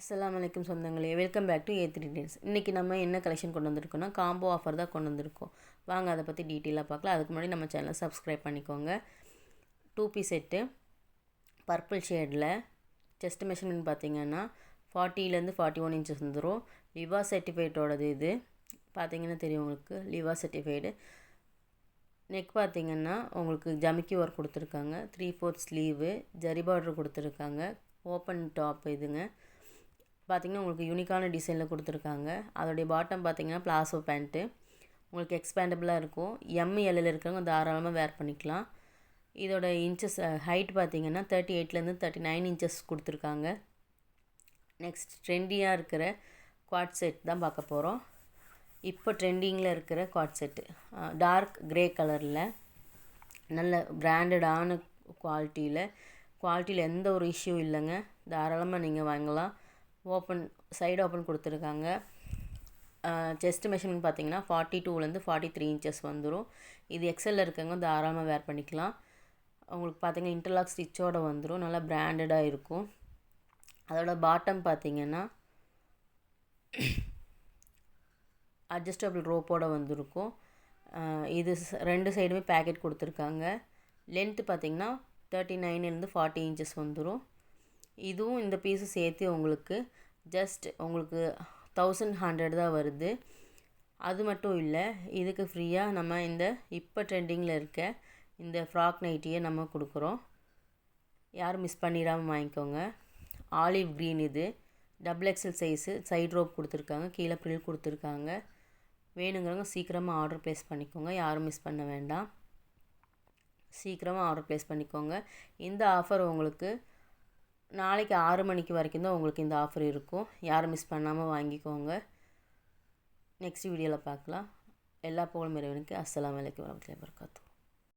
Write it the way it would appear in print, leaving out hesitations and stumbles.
அஸ்ஸலாமு அலைக்கும் சொந்தங்களே, welcome back to A3 days. இன்றைக்கி நம்ம என்ன கலெக்ஷன் கொண்டு வந்திருக்கோம்னா காம்போ ஆஃபர் தான் கொண்டு வந்திருக்கோம். வாங்க அதை பற்றி டீட்டெயிலாக பார்க்கலாம். அதுக்கு முன்னாடி நம்ம சேனலை சப்ஸ்கிரைப் பண்ணிக்கோங்க. 2 பீஸ் செட்டு பர்பிள் ஷேடில் செஸ்ட் மெஷர்மெண்ட் பார்த்திங்கன்னா 40லேருந்து 41 இன்ச்சஸ் வந்துடும். லிவா சர்டிஃபைடோடது இது பார்த்திங்கன்னா தெரியும் உங்களுக்கு, லிவா சர்டிஃபைடு. நெக் பார்த்திங்கன்னா உங்களுக்கு ஜமிக்கி ஒர்க் கொடுத்துருக்காங்க. 3/4 ஸ்லீவு, ஜரி பார்டர் கொடுத்துருக்காங்க. ஓப்பன் டாப் இதுங்க பார்த்திங்கன்னா உங்களுக்கு யூனிக்கான டிசைனில் கொடுத்துருக்காங்க. அதோடைய பாட்டம் பார்த்திங்கன்னா பிளாசோ பேண்ட்டு உங்களுக்கு எக்ஸ்பேண்டபிளாக இருக்கும். எம்எல்லில் இருக்கிறவங்க தாராளமாக வேர் பண்ணிக்கலாம். இதோட இன்ச்சஸ் ஹைட் பார்த்திங்கன்னா 38லேருந்து 39 இன்ச்சஸ் கொடுத்துருக்காங்க. நெக்ஸ்ட் ட்ரெண்டியாக இருக்கிற குவாட் செட் தான் பார்க்க போகிறோம். இப்போ ட்ரெண்டிங்கில் இருக்கிற குவாட் செட்டு டார்க் க்ரே கலரில் நல்ல பிராண்டடான குவாலிட்டியில் எந்த ஒரு இஷ்யூ இல்லைங்க. தாராளமாக நீங்கள் வாங்கலாம். சைடு ஓப்பன் கொடுத்துருக்காங்க. செஸ்ட் மெஷர்மெண்ட் பார்த்திங்கன்னா 42லேருந்து 43 இன்ச்சஸ் வந்துடும். இது எக்ஸலில் இருக்கவங்க தாராளமாக வேர் பண்ணிக்கலாம். உங்களுக்கு பார்த்திங்கன்னா இன்டர்லாக் ஸ்டிச்சோடு வந்துடும். நல்லா பிராண்டடாக இருக்கும். அதோட பாட்டம் பார்த்திங்கன்னா அட்ஜஸ்டபிள் ரோப்போடு வந்திருக்கும். இது 2 சைடுமே பேக்கெட் கொடுத்துருக்காங்க. லென்த்து பார்த்திங்கன்னா 39லேருந்து 40 இன்ச்சஸ் வந்துடும். இதுவும் இந்த பீஸு சேர்த்து உங்களுக்கு உங்களுக்கு 1100 தான் வருது. அது மட்டும் இல்லை, இதுக்கு ஃப்ரீயாக நம்ம இந்த இப்போ ட்ரெண்டிங்கில் இருக்க இந்த ஃப்ராக் நைட்டியை நம்ம கொடுக்குறோம். யாரும் மிஸ் பண்ணிடாமல் வாங்கிக்கோங்க. ஆலிவ் க்ரீன் இது XXL சைஸு, சைடு ரோப் கொடுத்துருக்காங்க, கீழே ப்ரில் கொடுத்துருக்காங்க. வேணுங்கிறவங்க சீக்கிரமாக ஆர்டர் ப்ளேஸ் பண்ணிக்கோங்க. யாரும் மிஸ் பண்ண வேண்டாம், சீக்கிரமாக ஆர்டர் ப்ளேஸ் பண்ணிக்கோங்க. இந்த ஆஃபர் உங்களுக்கு நாளைக்கு 6 மணிக்கு வரைக்கும் தான் உங்களுக்கு இந்த ஆஃபர் இருக்கும். யாரும் மிஸ் பண்ணாமல் வாங்கிக்கோங்க. நெக்ஸ்ட் வீடியோவில் பார்க்கலாம். எல்லா புகழும் இறைவனுக்கு. அஸ்ஸலாமு அலைக்கும் வரஹ்மத்துல்லாஹி வபரகாத்துஹு.